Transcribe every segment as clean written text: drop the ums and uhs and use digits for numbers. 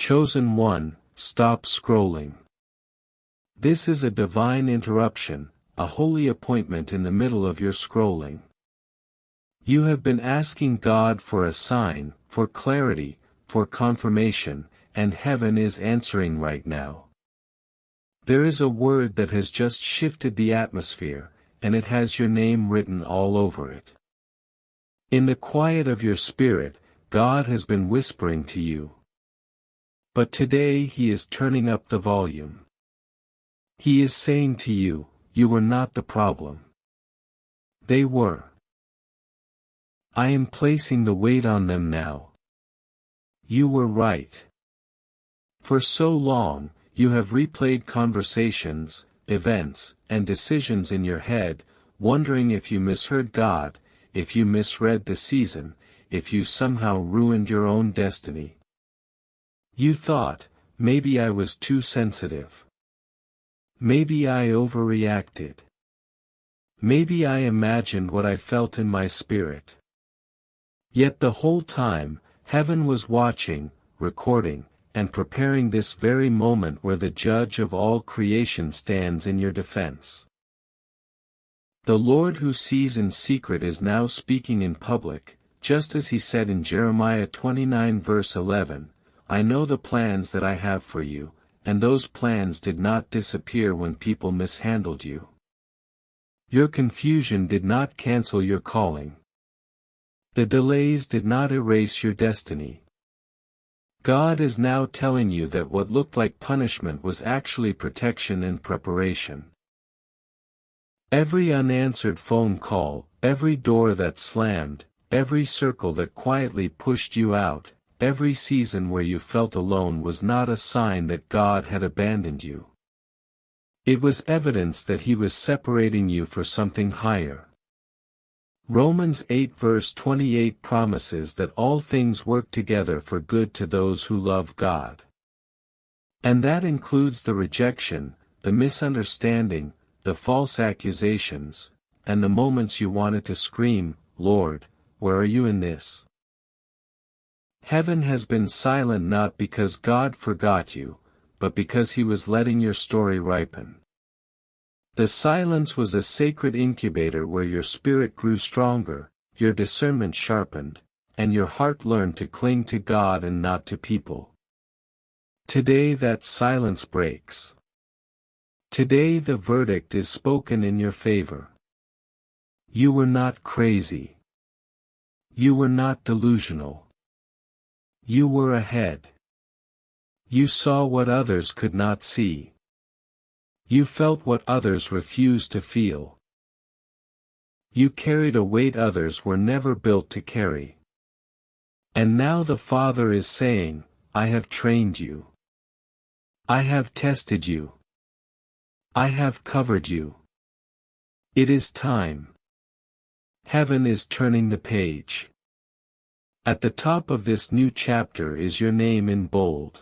Chosen one, stop scrolling. This is a divine interruption, a holy appointment in the middle of your scrolling. You have been asking God for a sign, for clarity, for confirmation, and heaven is answering right now. There is a word that has just shifted the atmosphere, and it has your name written all over it. In the quiet of your spirit, God has been whispering to you. But today He is turning up the volume. He is saying to you, you were not the problem. They were. I am placing the weight on them now. You were right. For so long, you have replayed conversations, events, and decisions in your head, wondering if you misheard God, if you misread the season, if you somehow ruined your own destiny. You thought, maybe I was too sensitive. Maybe I overreacted. Maybe I imagined what I felt in my spirit. Yet the whole time, heaven was watching, recording, and preparing this very moment where the judge of all creation stands in your defense. The Lord who sees in secret is now speaking in public, just as He said in Jeremiah 29 verse 11, I know the plans that I have for you, and those plans did not disappear when people mishandled you. Your confusion did not cancel your calling. The delays did not erase your destiny. God is now telling you that what looked like punishment was actually protection and preparation. Every unanswered phone call, every door that slammed, every circle that quietly pushed you out, every season where you felt alone was not a sign that God had abandoned you. It was evidence that He was separating you for something higher. Romans 8 verse 28 promises that all things work together for good to those who love God. And that includes the rejection, the misunderstanding, the false accusations, and the moments you wanted to scream, Lord, where are you in this? Heaven has been silent not because God forgot you, but because He was letting your story ripen. The silence was a sacred incubator where your spirit grew stronger, your discernment sharpened, and your heart learned to cling to God and not to people. Today that silence breaks. Today the verdict is spoken in your favor. You were not crazy. You were not delusional. You were ahead. You saw what others could not see. You felt what others refused to feel. You carried a weight others were never built to carry. And now the Father is saying, I have trained you. I have tested you. I have covered you. It is time. Heaven is turning the page. At the top of this new chapter is your name in bold.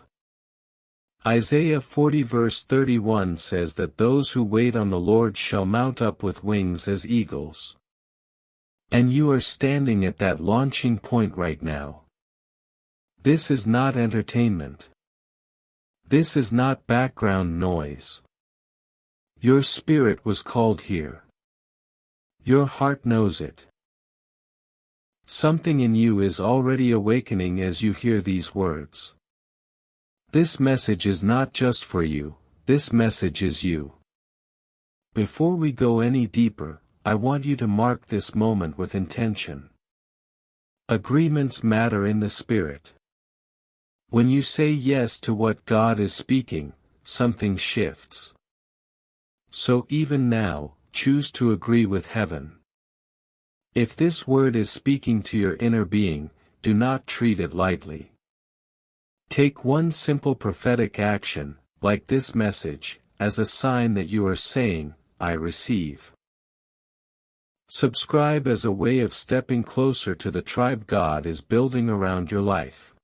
Isaiah 40 verse 31 says that those who wait on the Lord shall mount up with wings as eagles. And you are standing at that launching point right now. This is not entertainment. This is not background noise. Your spirit was called here. Your heart knows it. Something in you is already awakening as you hear these words. This message is not just for you, this message is you. Before we go any deeper, I want you to mark this moment with intention. Agreements matter in the Spirit. When you say yes to what God is speaking, something shifts. So even now, choose to agree with heaven. If this word is speaking to your inner being, do not treat it lightly. Take one simple prophetic action, like this message, as a sign that you are saying, I receive. Subscribe as a way of stepping closer to the tribe God is building around your life.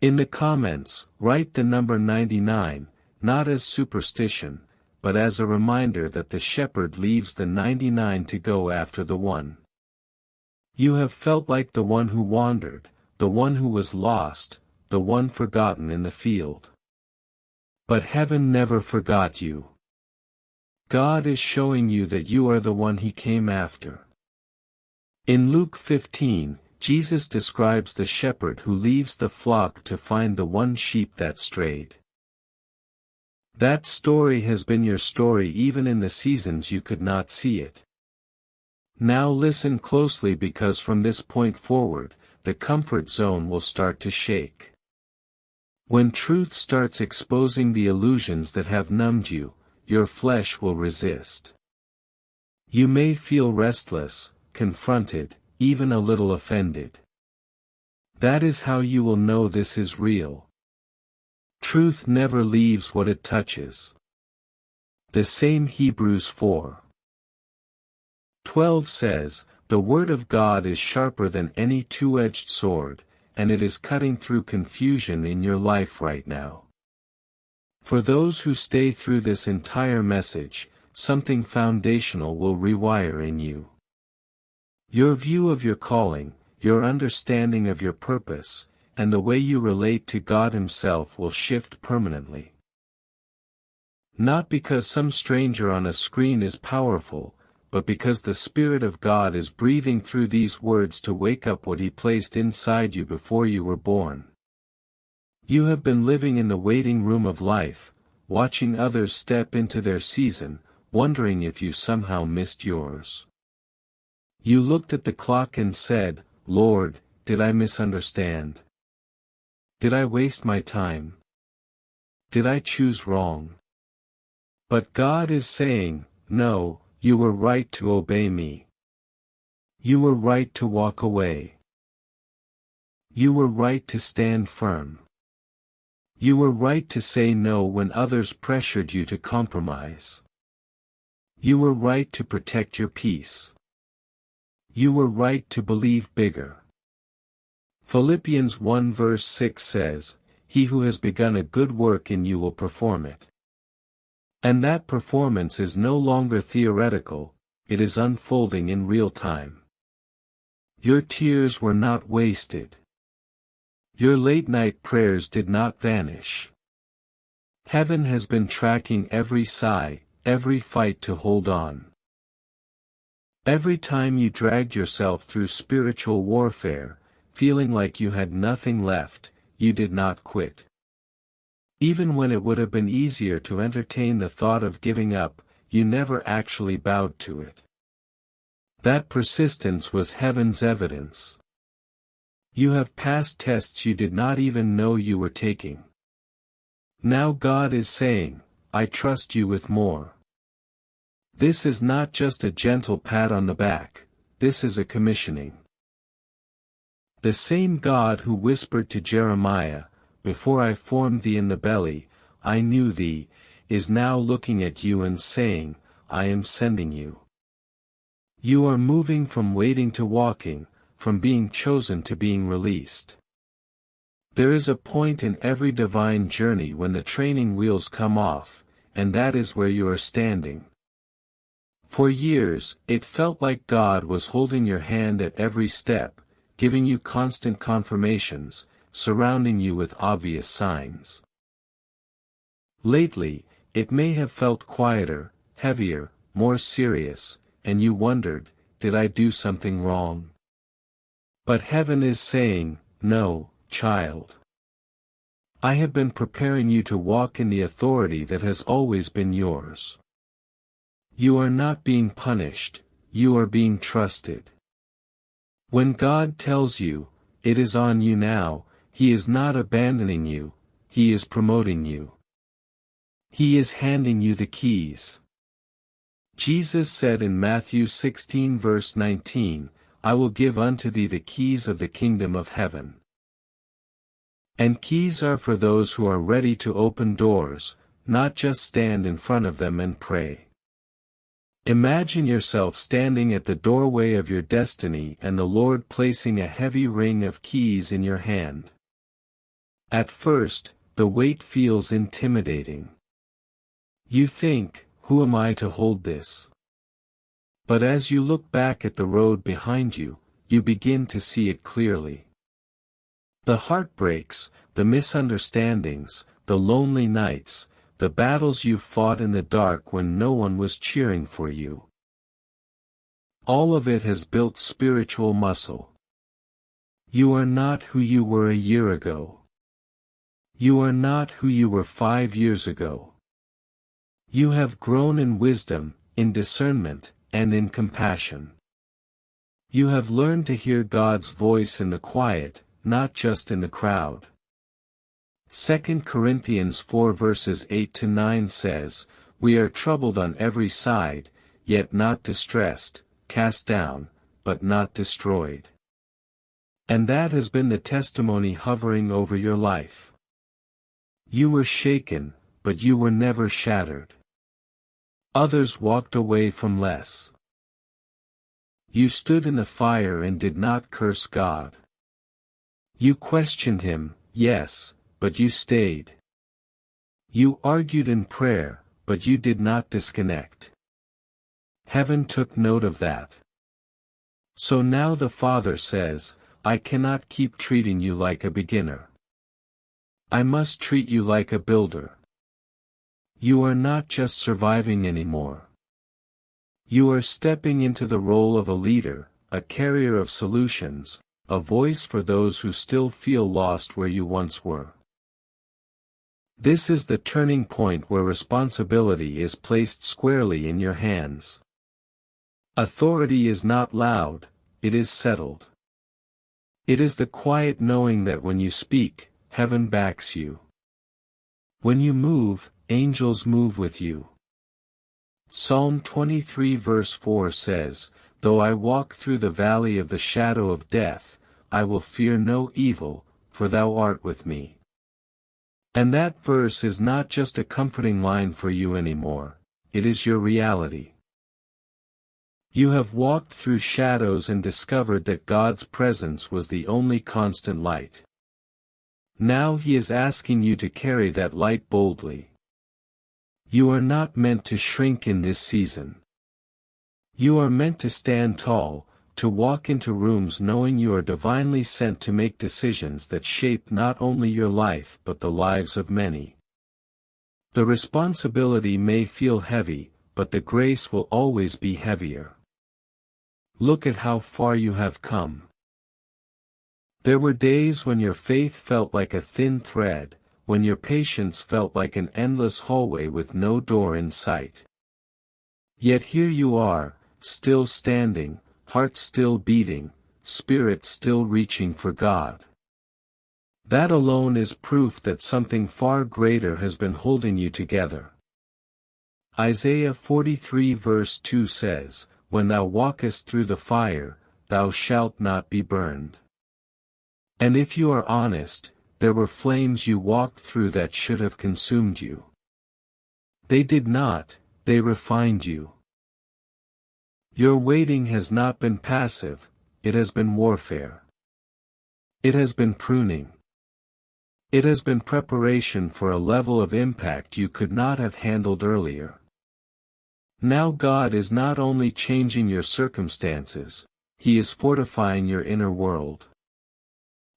In the comments, write the number 99, not as superstition, but as a reminder that the shepherd leaves the 99 to go after the one. You have felt like the one who wandered, the one who was lost, the one forgotten in the field. But heaven never forgot you. God is showing you that you are the one He came after. In Luke 15, Jesus describes the shepherd who leaves the flock to find the one sheep that strayed. That story has been your story even in the seasons you could not see it. Now listen closely, because from this point forward, the comfort zone will start to shake. When truth starts exposing the illusions that have numbed you, your flesh will resist. You may feel restless, confronted, even a little offended. That is how you will know this is real. Truth never leaves what it touches. The same Hebrews 4:12 says, "The word of God is sharper than any two-edged sword, and it is cutting through confusion in your life right now." For those who stay through this entire message, something foundational will rewire in you. Your view of your calling, your understanding of your purpose, and the way you relate to God Himself will shift permanently. Not because some stranger on a screen is powerful, but because the Spirit of God is breathing through these words to wake up what He placed inside you before you were born. You have been living in the waiting room of life, watching others step into their season, wondering if you somehow missed yours. You looked at the clock and said, "Lord, did I misunderstand? Did I waste my time? Did I choose wrong?" But God is saying, "No, you were right to obey me. You were right to walk away. You were right to stand firm. You were right to say no when others pressured you to compromise. You were right to protect your peace. You were right to believe bigger." Philippians 1 verse 6 says, "He who has begun a good work in you will perform it." And that performance is no longer theoretical, it is unfolding in real time. Your tears were not wasted. Your late-night prayers did not vanish. Heaven has been tracking every sigh, every fight to hold on. Every time you dragged yourself through spiritual warfare, feeling like you had nothing left, you did not quit. Even when it would have been easier to entertain the thought of giving up, you never actually bowed to it. That persistence was heaven's evidence. You have passed tests you did not even know you were taking. Now God is saying, "I trust you with more." This is not just a gentle pat on the back, this is a commissioning. The same God who whispered to Jeremiah, "Before I formed thee in the belly, I knew thee," is now looking at you and saying, "I am sending you." You are moving from waiting to walking, from being chosen to being released. There is a point in every divine journey when the training wheels come off, and that is where you are standing. For years, it felt like God was holding your hand at every step, giving you constant confirmations, surrounding you with obvious signs. Lately, it may have felt quieter, heavier, more serious, and you wondered, did I do something wrong? But heaven is saying, "No, child. I have been preparing you to walk in the authority that has always been yours. You are not being punished, you are being trusted." When God tells you, "It is on you now," He is not abandoning you, He is promoting you. He is handing you the keys. Jesus said in Matthew 16 verse 19, "I will give unto thee the keys of the kingdom of heaven." And keys are for those who are ready to open doors, not just stand in front of them and pray. Imagine yourself standing at the doorway of your destiny and the Lord placing a heavy ring of keys in your hand. At first, the weight feels intimidating. You think, "Who am I to hold this?" But as you look back at the road behind you, you begin to see it clearly. The heart breaks, the misunderstandings, the lonely nights, the battles you fought in the dark when no one was cheering for you. All of it has built spiritual muscle. You are not who you were a year ago. You are not who you were 5 years ago. You have grown in wisdom, in discernment, and in compassion. You have learned to hear God's voice in the quiet, not just in the crowd. 2 Corinthians 4 verses 8-9 says, "We are troubled on every side, yet not distressed, cast down, but not destroyed." And that has been the testimony hovering over your life. You were shaken, but you were never shattered. Others walked away from less. You stood in the fire and did not curse God. You questioned Him, yes, but you stayed. You argued in prayer, but you did not disconnect. Heaven took note of that. So now the Father says, "I cannot keep treating you like a beginner. I must treat you like a builder. You are not just surviving anymore. You are stepping into the role of a leader, a carrier of solutions, a voice for those who still feel lost where you once were." This is the turning point where responsibility is placed squarely in your hands. Authority is not loud, it is settled. It is the quiet knowing that when you speak, heaven backs you. When you move, angels move with you. Psalm 23 verse 4 says, "Though I walk through the valley of the shadow of death, I will fear no evil, for thou art with me." And that verse is not just a comforting line for you anymore, it is your reality. You have walked through shadows and discovered that God's presence was the only constant light. Now He is asking you to carry that light boldly. You are not meant to shrink in this season. You are meant to stand tall, to walk into rooms knowing you are divinely sent to make decisions that shape not only your life but the lives of many. The responsibility may feel heavy, but the grace will always be heavier. Look at how far you have come. There were days when your faith felt like a thin thread, when your patience felt like an endless hallway with no door in sight. Yet here you are, still standing, heart still beating, spirit still reaching for God. That alone is proof that something far greater has been holding you together. Isaiah 43 verse 2 says, "When thou walkest through the fire, thou shalt not be burned." And if you are honest, there were flames you walked through that should have consumed you. They did not, they refined you. Your waiting has not been passive, it has been warfare. It has been pruning. It has been preparation for a level of impact you could not have handled earlier. Now God is not only changing your circumstances, He is fortifying your inner world.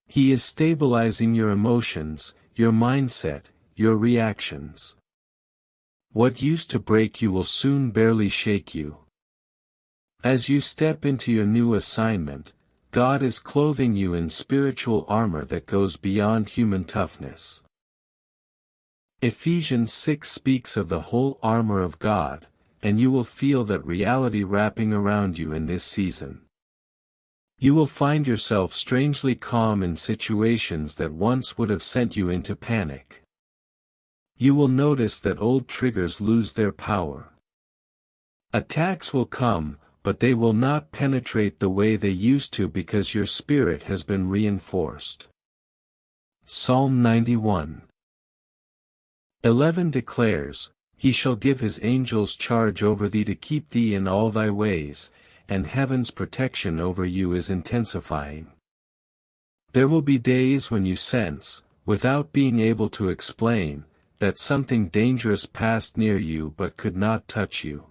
He is stabilizing your emotions, your mindset, your reactions. What used to break you will soon barely shake you. As you step into your new assignment, God is clothing you in spiritual armor that goes beyond human toughness. Ephesians 6 speaks of the whole armor of God, and you will feel that reality wrapping around you in this season. You will find yourself strangely calm in situations that once would have sent you into panic. You will notice that old triggers lose their power. Attacks will come, but they will not penetrate the way they used to because your spirit has been reinforced. Psalm 91:11 declares, "He shall give His angels charge over thee to keep thee in all thy ways, and heaven's protection over you is intensifying." There will be days when you sense, without being able to explain, that something dangerous passed near you but could not touch you.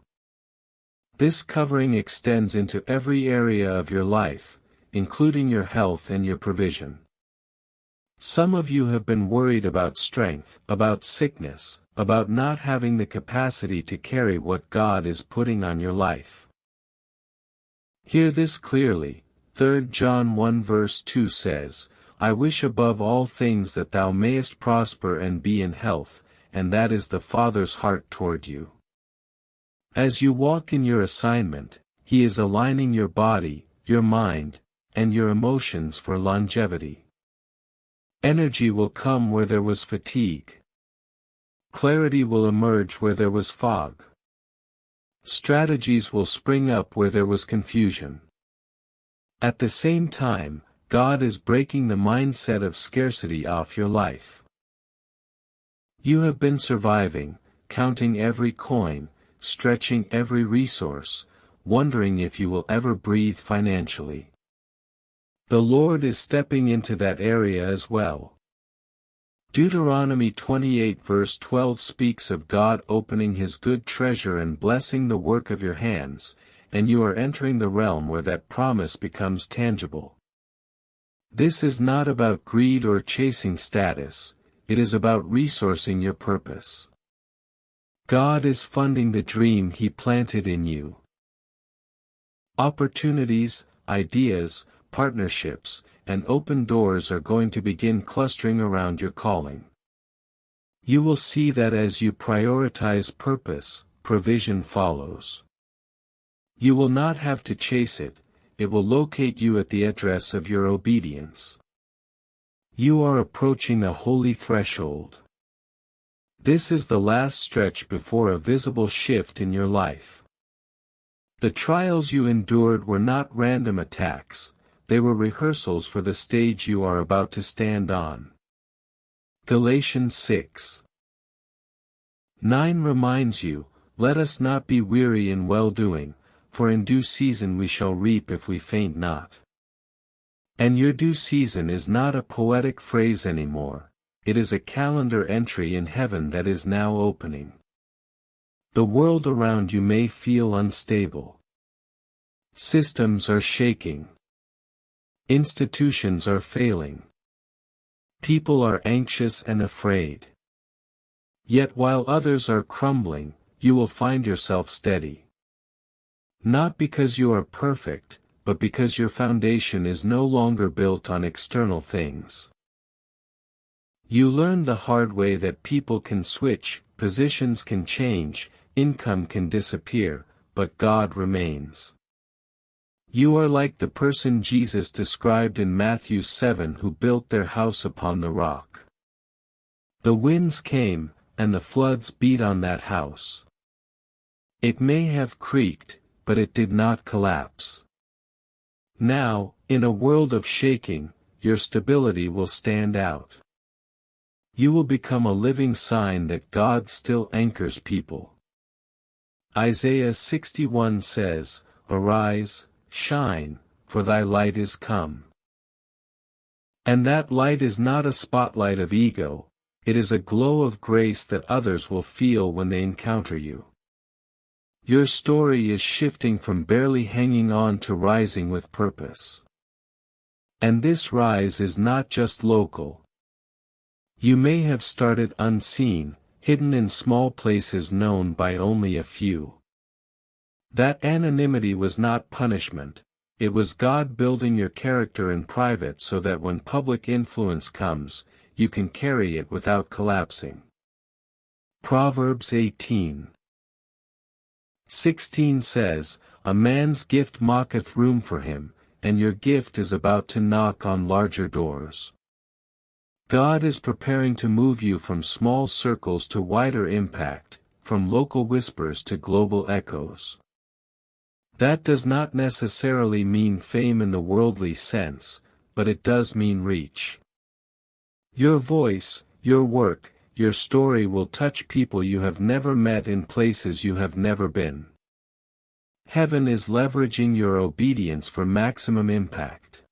This covering extends into every area of your life, including your health and your provision. Some of you have been worried about strength, about sickness, about not having the capacity to carry what God is putting on your life. Hear this clearly. 3 John 1 verse 2 says, I wish above all things that thou mayest prosper and be in health, and that is the Father's heart toward you. As you walk in your assignment, He is aligning your body, your mind, and your emotions for longevity. Energy will come where there was fatigue. Clarity will emerge where there was fog. Strategies will spring up where there was confusion. At the same time, God is breaking the mindset of scarcity off your life. You have been surviving, counting every coin, stretching every resource, wondering if you will ever breathe financially. The Lord is stepping into that area as well. Deuteronomy 28 verse 12 speaks of God opening His good treasure and blessing the work of your hands, and you are entering the realm where that promise becomes tangible. This is not about greed or chasing status, it is about resourcing your purpose. God is funding the dream He planted in you. Opportunities, ideas, partnerships, and open doors are going to begin clustering around your calling. You will see that as you prioritize purpose, provision follows. You will not have to chase it, it will locate you at the address of your obedience. You are approaching the holy threshold. This is the last stretch before a visible shift in your life. The trials you endured were not random attacks, they were rehearsals for the stage you are about to stand on. Galatians 6:9 reminds you, let us not be weary in well-doing, for in due season we shall reap if we faint not. And your due season is not a poetic phrase anymore, it is a calendar entry in heaven that is now opening. The world around you may feel unstable. Systems are shaking. Institutions are failing. People are anxious and afraid. Yet while others are crumbling, you will find yourself steady. Not because you are perfect, but because your foundation is no longer built on external things. You learn the hard way that people can switch, positions can change, income can disappear, but God remains. You are like the person Jesus described in Matthew 7 who built their house upon the rock. The winds came, and the floods beat on that house. It may have creaked, but it did not collapse. Now, in a world of shaking, your stability will stand out. You will become a living sign that God still anchors people. Isaiah 61 says, Arise, shine, for thy light is come. And that light is not a spotlight of ego, it is a glow of grace that others will feel when they encounter you. Your story is shifting from barely hanging on to rising with purpose. And this rise is not just local. You may have started unseen, hidden in small places known by only a few. That anonymity was not punishment, it was God building your character in private so that when public influence comes, you can carry it without collapsing. Proverbs 18:16 says, A man's gift mocketh room for him, and your gift is about to knock on larger doors. God is preparing to move you from small circles to wider impact, from local whispers to global echoes. That does not necessarily mean fame in the worldly sense, but it does mean reach. Your voice, your work, your story will touch people you have never met in places you have never been. Heaven is leveraging your obedience for maximum impact.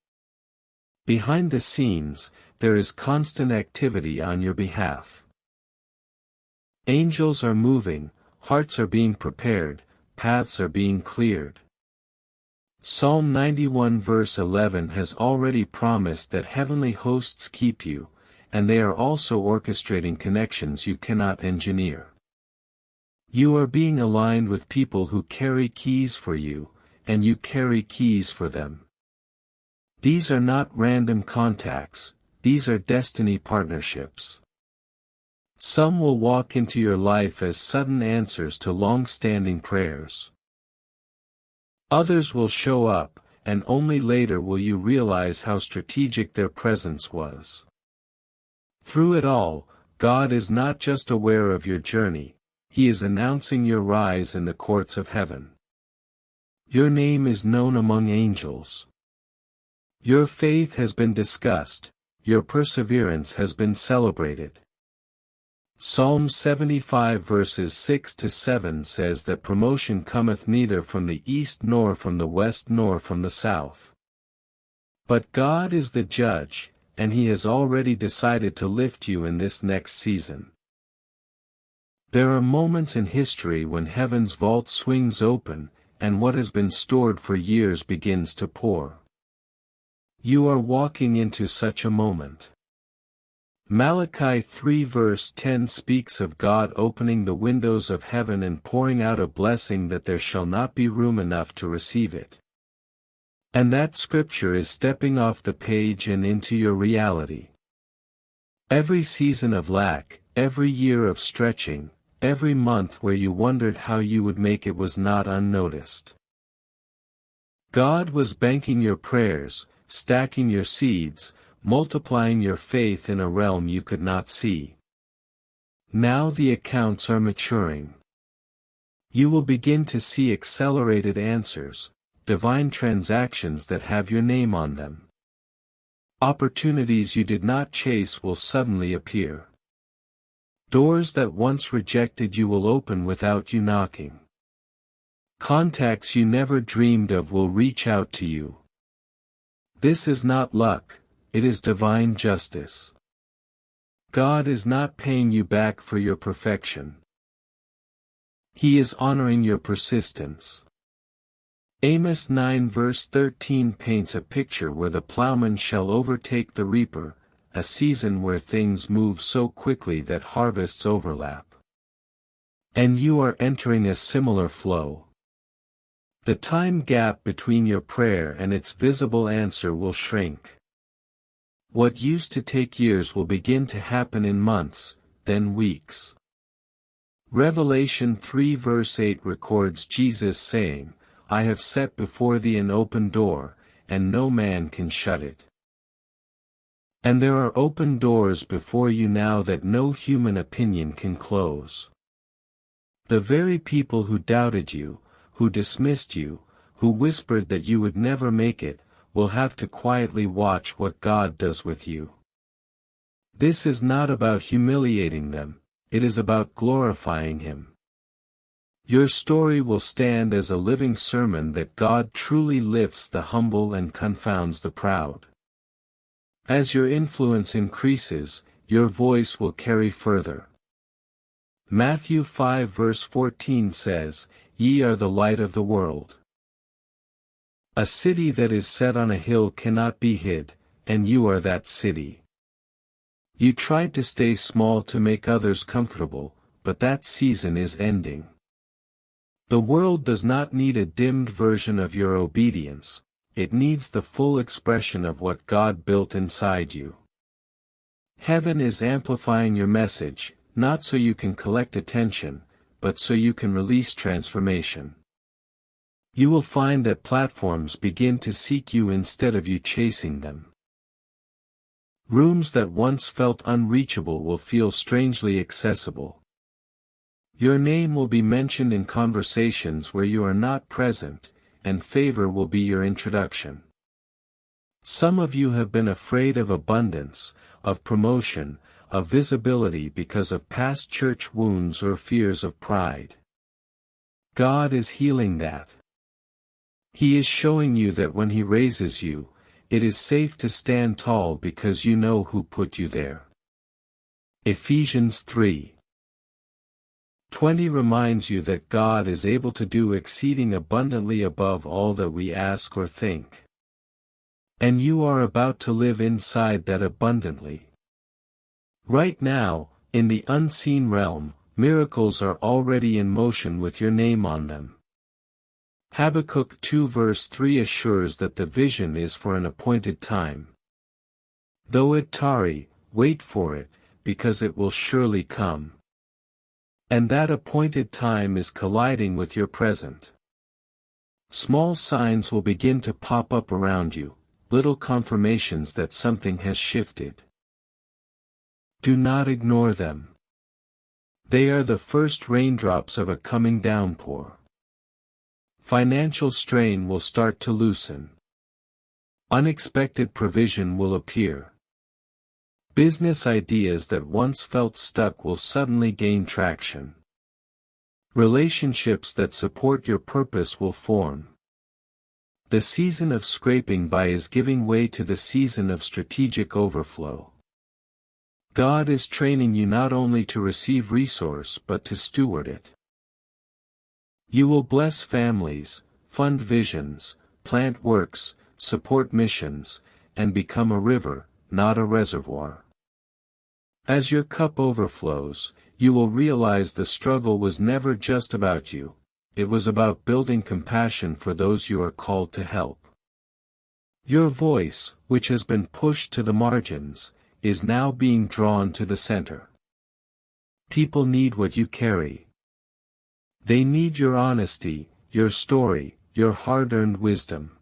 Behind the scenes, there is constant activity on your behalf. Angels are moving, hearts are being prepared, paths are being cleared. Psalm 91 verse 11 has already promised that heavenly hosts keep you, and they are also orchestrating connections you cannot engineer. You are being aligned with people who carry keys for you, and you carry keys for them. These are not random contacts, these are destiny partnerships. Some will walk into your life as sudden answers to long-standing prayers. Others will show up, and only later will you realize how strategic their presence was. Through it all, God is not just aware of your journey, He is announcing your rise in the courts of heaven. Your name is known among angels. Your faith has been discussed, your perseverance has been celebrated. Psalm 75 verses 6-7 says that promotion cometh neither from the east nor from the west nor from the south. But God is the judge, and He has already decided to lift you in this next season. There are moments in history when heaven's vault swings open, and what has been stored for years begins to pour. You are walking into such a moment. Malachi 3 verse 10 speaks of God opening the windows of heaven and pouring out a blessing that there shall not be room enough to receive it. And that scripture is stepping off the page and into your reality. Every season of lack, every year of stretching, every month where you wondered how you would make it was not unnoticed. God was banking your prayers, stacking your seeds, multiplying your faith in a realm you could not see. Now the accounts are maturing. You will begin to see accelerated answers, divine transactions that have your name on them. Opportunities you did not chase will suddenly appear. Doors that once rejected you will open without you knocking. Contacts you never dreamed of will reach out to you. This is not luck, it is divine justice. God is not paying you back for your perfection. He is honoring your persistence. Amos 9 verse 13 paints a picture where the plowman shall overtake the reaper, a season where things move so quickly that harvests overlap. And you are entering a similar flow. The time gap between your prayer and its visible answer will shrink. What used to take years will begin to happen in months, then weeks. Revelation 3 verse 8 records Jesus saying, I have set before thee an open door, and no man can shut it. And there are open doors before you now that no human opinion can close. The very people who doubted you, who dismissed you, who whispered that you would never make it, will have to quietly watch what God does with you. This is not about humiliating them, it is about glorifying Him. Your story will stand as a living sermon that God truly lifts the humble and confounds the proud. As your influence increases, your voice will carry further. Matthew 5 verse 14 says, Ye are the light of the world. A city that is set on a hill cannot be hid, and you are that city. You tried to stay small to make others comfortable, but that season is ending. The world does not need a dimmed version of your obedience, it needs the full expression of what God built inside you. Heaven is amplifying your message, not so you can collect attention, but so you can release transformation. You will find that platforms begin to seek you instead of you chasing them. Rooms that once felt unreachable will feel strangely accessible. Your name will be mentioned in conversations where you are not present, and favor will be your introduction. Some of you have been afraid of abundance, of promotion, of visibility because of past church wounds or fears of pride. God is healing that. He is showing you that when He raises you, it is safe to stand tall because you know who put you there. Ephesians 3:20 reminds you that God is able to do exceeding abundantly above all that we ask or think. And you are about to live inside that abundantly. Right now, in the unseen realm, miracles are already in motion with your name on them. Habakkuk 2 verse 3 assures that the vision is for an appointed time. Though it tarry, wait for it, because it will surely come. And that appointed time is colliding with your present. Small signs will begin to pop up around you, little confirmations that something has shifted. Do not ignore them. They are the first raindrops of a coming downpour. Financial strain will start to loosen. Unexpected provision will appear. Business ideas that once felt stuck will suddenly gain traction. Relationships that support your purpose will form. The season of scraping by is giving way to the season of strategic overflow. God is training you not only to receive resource but to steward it. You will bless families, fund visions, plant works, support missions, and become a river, not a reservoir. As your cup overflows, you will realize the struggle was never just about you, it was about building compassion for those you are called to help. Your voice, which has been pushed to the margins, is now being drawn to the center. People need what you carry. They need your honesty, your story, your hard-earned wisdom.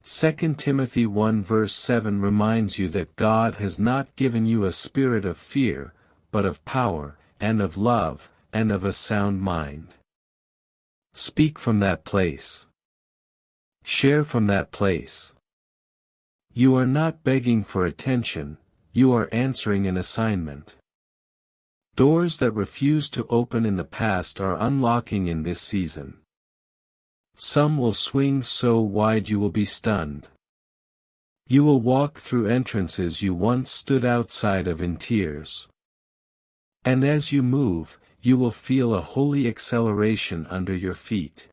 2 Timothy 1 verse 7 reminds you that God has not given you a spirit of fear, but of power, and of love, and of a sound mind. Speak from that place. Share from that place. You are not begging for attention, you are answering an assignment. Doors that refused to open in the past are unlocking in this season. Some will swing so wide you will be stunned. You will walk through entrances you once stood outside of in tears. And as you move, you will feel a holy acceleration under your feet.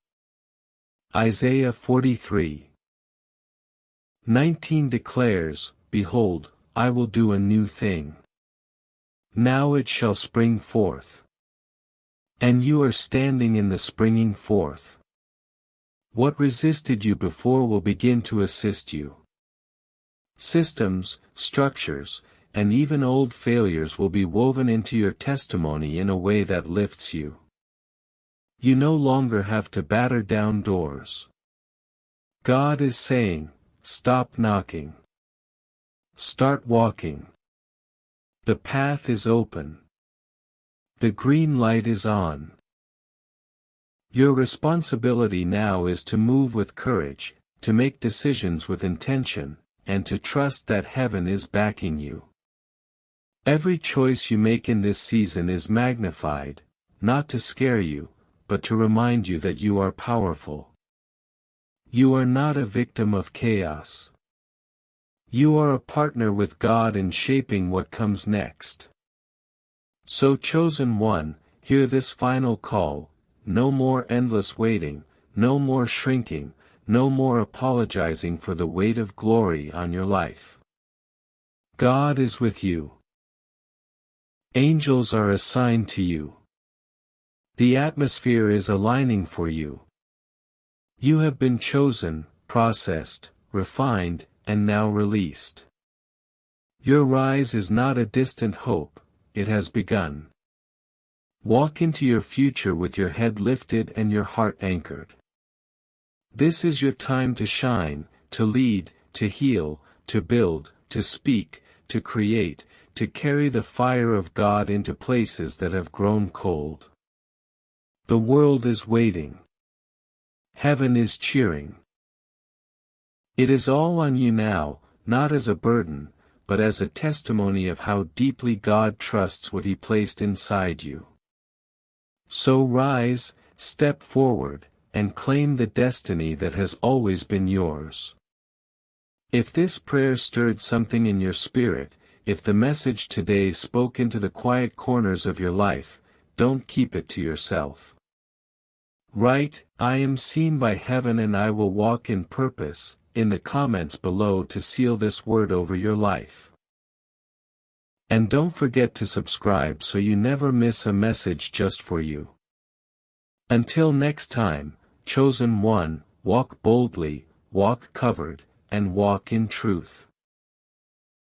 Isaiah 43:19 declares, Behold, I will do a new thing. Now it shall spring forth. And you are standing in the springing forth. What resisted you before will begin to assist you. Systems, structures, and even old failures will be woven into your testimony in a way that lifts you. You no longer have to batter down doors. God is saying, stop knocking. Start walking. The path is open. The green light is on. Your responsibility now is to move with courage, to make decisions with intention, and to trust that heaven is backing you. Every choice you make in this season is magnified, not to scare you, but to remind you that you are powerful. You are not a victim of chaos. You are a partner with God in shaping what comes next. So chosen one, hear this final call, no more endless waiting, no more shrinking, no more apologizing for the weight of glory on your life. God is with you. Angels are assigned to you. The atmosphere is aligning for you. You have been chosen, processed, refined, and now released. Your rise is not a distant hope, it has begun. Walk into your future with your head lifted and your heart anchored. This is your time to shine, to lead, to heal, to build, to speak, to create, to carry the fire of God into places that have grown cold. The world is waiting. Heaven is cheering. It is all on you now, not as a burden, but as a testimony of how deeply God trusts what He placed inside you. So rise, step forward, and claim the destiny that has always been yours. If this prayer stirred something in your spirit, if the message today spoke into the quiet corners of your life, don't keep it to yourself. Write, I am seen by heaven and I will walk in purpose, in the comments below to seal this word over your life. And don't forget to subscribe so you never miss a message just for you. Until next time, chosen one, walk boldly, walk covered, and walk in truth.